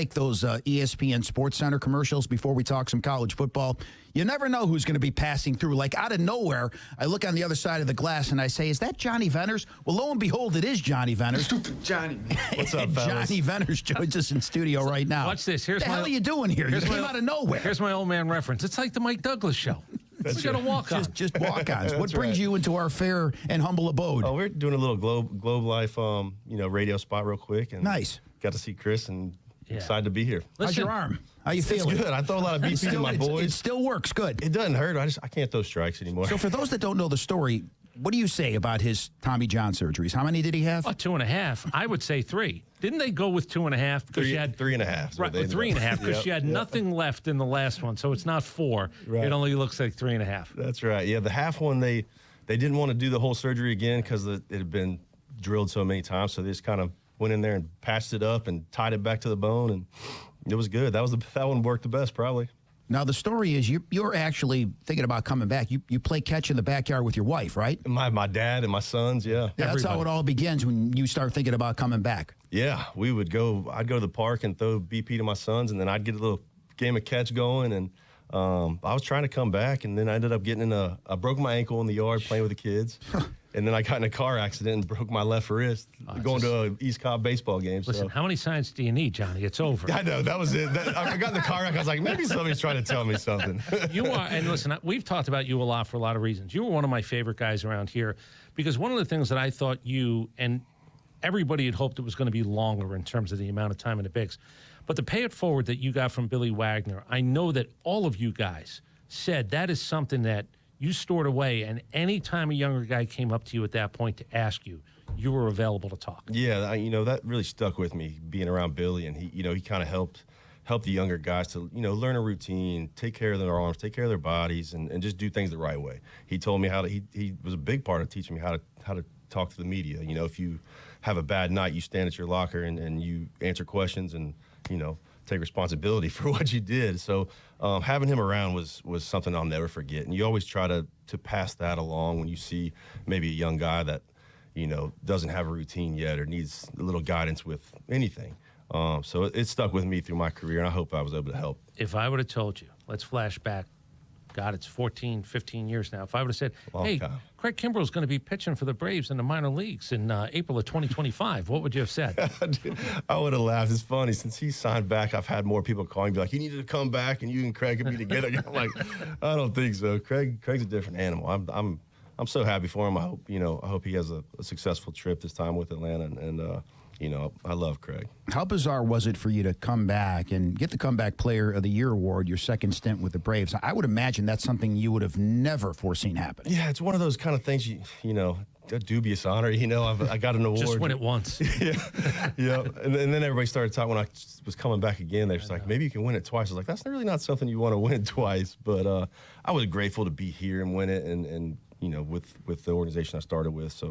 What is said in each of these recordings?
like those ESPN Sports Center commercials before we talk some college football. You never know who's going to be passing through. Like out of nowhere, I look on the other side of the glass and I say, is that Jonny Venters? Well, lo and behold, it is Jonny Venters. Stupid Johnny. What's up, fellas? Jonny Venters joins us in studio right now. Watch this. Here's what the hell are you doing here? You came out of nowhere. Here's my old man reference. It's like the Mike Douglas show. We're going to walk on. Just walk-ons. What brings you into our fair and humble abode? Oh, we're doing a little Globe Life, radio spot real quick. And nice. Got to see Chris and excited to be here. How's your arm? How you feeling? It's good. I throw a lot of BP to my boys. It still works good. It doesn't hurt. I can't throw strikes anymore. So for those that don't know the story, what do you say about his Tommy John surgeries? How many did he have? 2.5. I would say 3. Didn't they go with 2.5 because she had 3.5? Right, 3.5 because she had nothing left in the last one, so it's not 4. Right. It only looks like 3.5. That's right. Yeah, the half one they didn't want to do the whole surgery again because it had been drilled so many times, so they just kind of went in there and patched it up and tied it back to the bone, and it was good. That one worked the best probably. Now, the story is you're actually thinking about coming back. You play catch in the backyard with your wife, right? My dad and my sons, yeah. That's how it all begins when you start thinking about coming back. Yeah, I'd go to the park and throw BP to my sons, and then I'd get a little game of catch going, and I was trying to come back, and then I ended up I broke my ankle in the yard playing with the kids. And then I got in a car accident and broke my left wrist going to an East Cobb baseball game. Listen, how many signs do you need, Johnny? It's over. I know. That was it. I got in the car wreck. I was like, maybe somebody's trying to tell me something. You are, and listen, we've talked about you a lot for a lot of reasons. You were one of my favorite guys around here because one of the things that I thought you and everybody had hoped it was going to be longer in terms of the amount of time in the bigs. But the pay it forward that you got from Billy Wagner, I know that all of you guys said that is something that you stored away, and any time a younger guy came up to you at that point to ask you, you were available to talk. Yeah, that really stuck with me, being around Billy, and he kind of helped the younger guys to, learn a routine, take care of their arms, take care of their bodies, and just do things the right way. He told me he was a big part of teaching me how to talk to the media. If you have a bad night, you stand at your locker and you answer questions and, take responsibility for what you did. So having him around was something I'll never forget. And you always try to pass that along when you see maybe a young guy that, doesn't have a routine yet or needs a little guidance with anything. So it stuck with me through my career, and I hope I was able to help. If I would have told you, let's flash back, God, it's 14, 15 years now. If I would have said, hey, Craig Kimbrell's going to be pitching for the Braves in the minor leagues in April of 2025, what would you have said? I would have laughed. It's funny. Since he signed back, I've had more people calling me like, you needed to come back and you and Craig can be together. I'm like, I don't think so. Craig's a different animal. I'm so happy for him. I hope he has a successful trip this time with Atlanta, and I love Craig. How bizarre was it for you to come back and get the Comeback Player of the Year award, your second stint with the Braves? I would imagine that's something you would have never foreseen happening. Yeah, it's one of those kind of things, a dubious honor. I got an award. Just win it once. yeah. And then everybody started talking when I was coming back again. They were like, maybe you can win it twice. I was like, that's really not something you want to win twice. But I was grateful to be here and win it and with the organization I started with. So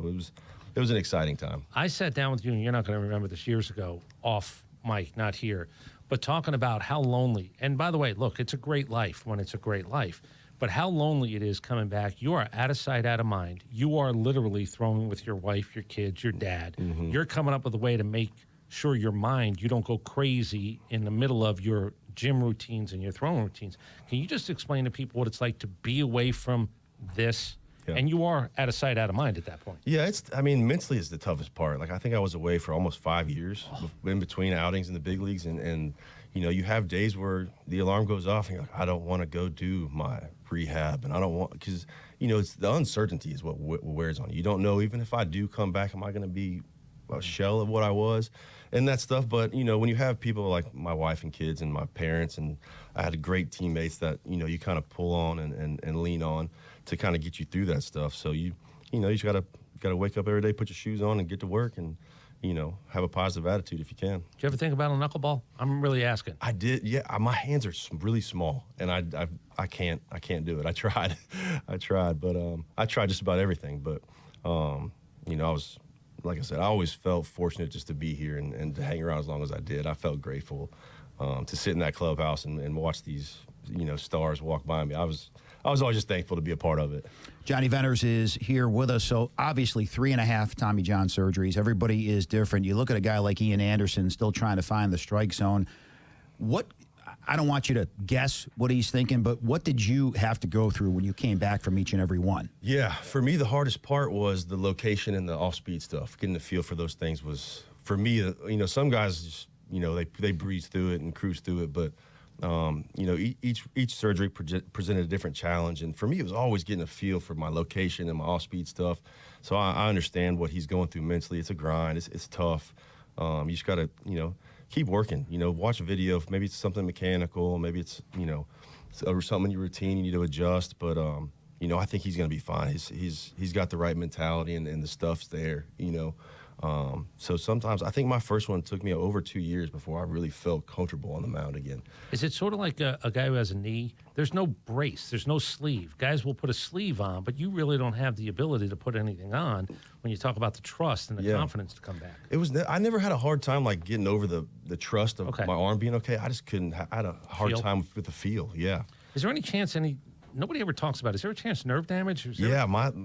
it was an exciting time. I sat down with you, and you're not going to remember this, years ago, off mic, not here, but talking about how lonely, and by the way, look, it's a great life when it's a great life, but how lonely it is coming back. You are out of sight, out of mind. You are literally throwing with your wife, your kids, your dad. Mm-hmm. You're coming up with a way to make sure your mind, you don't go crazy in the middle of your gym routines and your throwing routines. Can you just explain to people what it's like to be away from this? Yeah. And you are out of sight, out of mind at that point. Yeah, mentally it's the toughest part. Like, I think I was away for almost 5 years in between outings in the big leagues. And you have days where the alarm goes off and you're like, I don't want to go do my rehab. And I don't want, because, it's the uncertainty is what wears on you. You don't know, even if I do come back, am I going to be a shell of what I was and that stuff. But, when you have people like my wife and kids and my parents, and I had great teammates that, you kind of pull on and lean on to kind of get you through that stuff. So you just gotta wake up every day, put your shoes on, and get to work, and have a positive attitude if you can. Did you ever think about a knuckleball? I'm really asking. I did. Yeah, my hands are really small, and I can't do it. I tried, but I tried just about everything. But I was, like I said, I always felt fortunate just to be here and to hang around as long as I did. I felt grateful to sit in that clubhouse and watch these stars walk by me. I was always just thankful to be a part of it. Jonny Venters is here with us. So obviously 3.5 Tommy John surgeries. Everybody is different. You look at a guy like Ian Anderson still trying to find the strike zone. What, I don't want you to guess what he's thinking, but what did you have to go through when you came back from each and every one? Yeah, for me, the hardest part was the location and the off-speed stuff. Getting the feel for those things was, for me, you know, some guys just, you know, they breeze through it and cruise through it, but you know, each surgery presented a different challenge, and for me, it was always getting a feel for my location and my off-speed stuff. So I understand what he's going through mentally. It's a grind. It's tough. You just got to, you know, keep working. You know, watch a video. Maybe it's something mechanical. Maybe it's, you know, something in your routine you need to adjust. But you know, I think he's going to be fine. He's got the right mentality, and the stuff's there. You know. So sometimes I think my first one took me over 2 years before I really felt comfortable on the mound again. Is it sort of like a guy who has a knee? There's no brace. There's no sleeve. Guys will put a sleeve on, but you really don't have the ability to put anything on when you talk about the trust and the confidence to come back. It was. I never had a hard time like getting over the trust of my arm being okay. I just couldn't. I had a hard time with the feel. Yeah. Is there any chance nobody ever talks about it. Is there a chance nerve damage?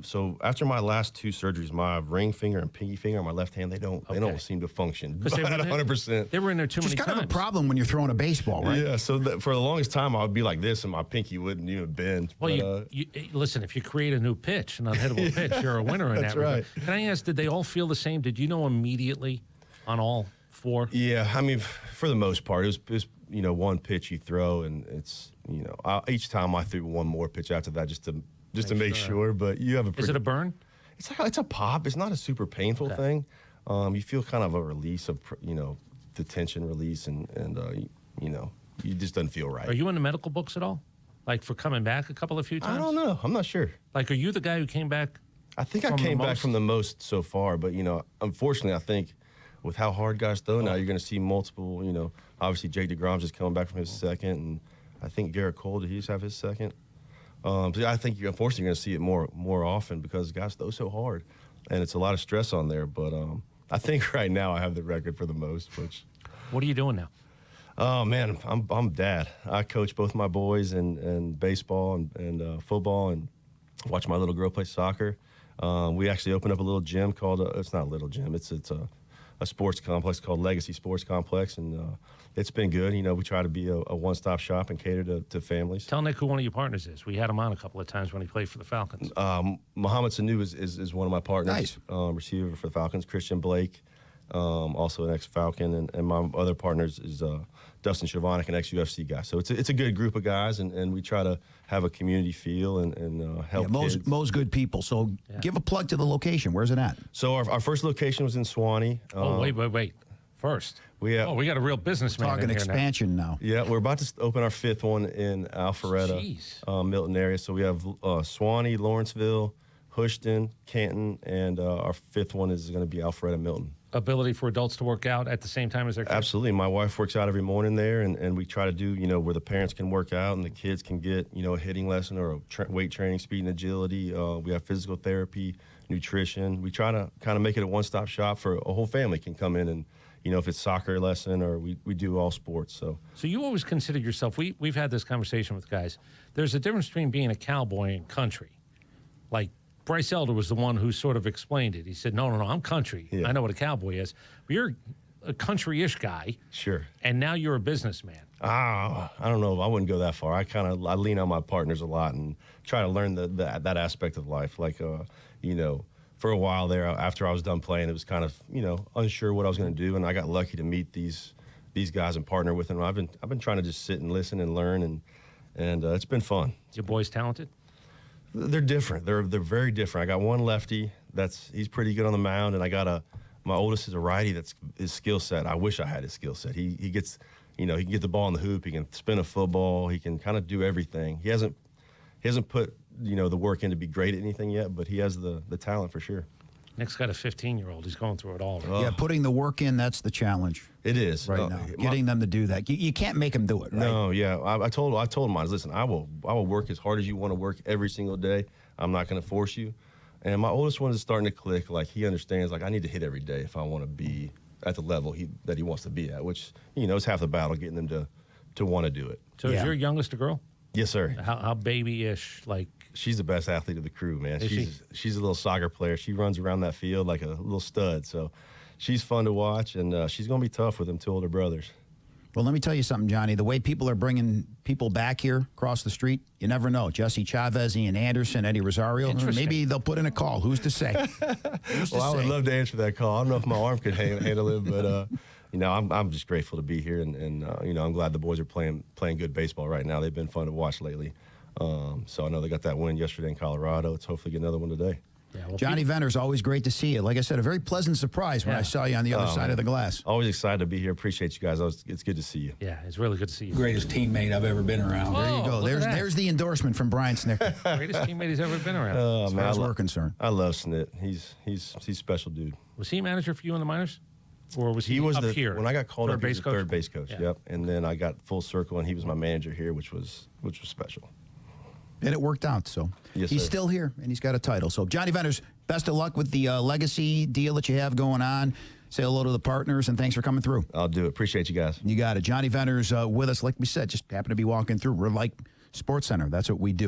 So after my last 2 surgeries, my ring finger and pinky finger on my left hand, they don't seem to function at 100%. They were in there too many times. It's kind of a problem when you're throwing a baseball, right? Yeah, so for the longest time, I would be like this, and my pinky wouldn't even bend. Well, you listen, if you create a new pitch, an unhittable pitch, you're a winner in that regard. Can I ask, did they all feel the same? Did you know immediately on all 4? Yeah, I mean, for the most part, it was you know, one pitch you throw, and it's, you know, each time I threw one more pitch after that just to make sure. But you have a Is it a burn? It's a pop. It's not a super painful thing. You feel kind of a release of, you know, the tension release, and you know, you just doesn't feel right. Are you in the medical books at all? Like for coming back a few times? I don't know. I'm not sure. Like, are you the guy who came back? I think I came back from the most so far, but, you know, unfortunately, I think with how hard guys throw now, you're going to see multiple, you know, obviously Jake DeGrom's just coming back from his second, and I think Garrett Cole, did he just have his second? So I think you're unfortunately going to see it more often because guys throw so hard, and it's a lot of stress on there. But I think right now I have the record for the most. What are you doing now? Oh man, I'm dad. I coach both my boys in baseball and football, and watch my little girl play soccer. We actually opened up a little gym called it's not a little gym. It's a sports complex called Legacy Sports Complex, and it's been good. You know, we try to be a one-stop shop and cater to families. Tell Nick who one of your partners is. We had him on a couple of times when he played for the Falcons. Mohamed Sanu is one of my partners. Nice. Receiver for the Falcons. Christian Blake, also an ex-Falcon, and my other partners is Dustin Shavonic, an ex-UFC guy. So it's a good group of guys, and we try to have a community feel and help kids. Mo's good people. So give a plug to the location. Where's it at? So our first location was in Swanee. Wait. First. We got a real businessman talking in here expansion now. Yeah, we're about to open our 5th one in Alpharetta, Milton area. So we have Swanee, Lawrenceville, Houston, Canton, and our 5th one is going to be Alpharetta, Milton. Ability for adults to work out at the same time as their kids? Absolutely. My wife works out every morning there, and we try to do, you know, where the parents can work out and the kids can get, you know, a hitting lesson or a weight training, speed and agility. We have physical therapy, nutrition. We try to kind of make it a one-stop shop for a whole family can come in and, you know, if it's soccer lesson or we do all sports. So you always consider yourself, we've had this conversation with guys, there's a difference between being a cowboy and country. Like, Bryce Elder was the one who sort of explained it. He said, no, I'm country. Yeah. I know what a cowboy is. But you're a country-ish guy. Sure. And now you're a businessman. I don't know. I wouldn't go that far. I lean on my partners a lot and try to learn that aspect of life. Like, you know, for a while there, after I was done playing, it was kind of, you know, unsure what I was going to do. And I got lucky to meet these guys and partner with them. I've been trying to just sit and listen and learn, and it's been fun. Your boys talented? They're different. They're very different. I got one lefty he's pretty good on the mound, and I got my oldest is a righty that's his skill set. I wish I had his skill set. He gets, you know, he can get the ball in the hoop. He can spin a football. He can kind of do everything. He hasn't put, you know, the work in to be great at anything yet, but he has the talent for sure. Nick's got a 15-year-old. He's going through it all. Right? Yeah, putting the work in, that's the challenge. It is. Right now. Getting them to do that. You can't make them do it, right? No, yeah. I told him, listen, I will work as hard as you want to work every single day. I'm not going to force you. And my oldest one is starting to click. Like, he understands, like, I need to hit every day if I want to be at the level that he wants to be at, which, you know, is half the battle, getting them to want to do it. So is your youngest a girl? Yes, sir. How baby-ish, like? She's the best athlete of the crew, man. She's a little soccer player. She runs around that field like a little stud. So she's fun to watch, and she's going to be tough with them 2 older brothers. Well, let me tell you something, Johnny. The way people are bringing people back here across the street, you never know. Jesse Chavez, Ian Anderson, Eddie Rosario. Maybe they'll put in a call. Who's to say? I would love to answer that call. I don't know if my arm could handle it, but I'm just grateful to be here, and I'm glad the boys are playing good baseball right now. They've been fun to watch lately. So I know they got that win yesterday in Colorado. Let's hopefully get another one today. Yeah, well, Jonny Venters, always great to see you. Like I said, a very pleasant surprise when I saw you on the other side of the glass. Always excited to be here. Appreciate you guys. It's good to see you. Yeah, it's really good to see you. Greatest teammate I've ever been around. There you go. There's the endorsement from Brian Snicker. Greatest teammate he's ever been around. As far as we're concerned. I love Snit. He's a special dude. Was he manager for you in the minors? Or was he up here? When I got called up, he was coach? third base coach. Yeah. Yep. And then I got full circle, and he was my manager here, which was special. And it worked out, so Yes, he's sir. still here, and he's got a title. So, Jonny Venters, best of luck with the legacy deal that you have going on. Say hello to the partners, and thanks for coming through. I'll do it. Appreciate you guys. You got it. Jonny Venters with us, like we said, just happened to be walking through. We're like Sports Center. That's what we do.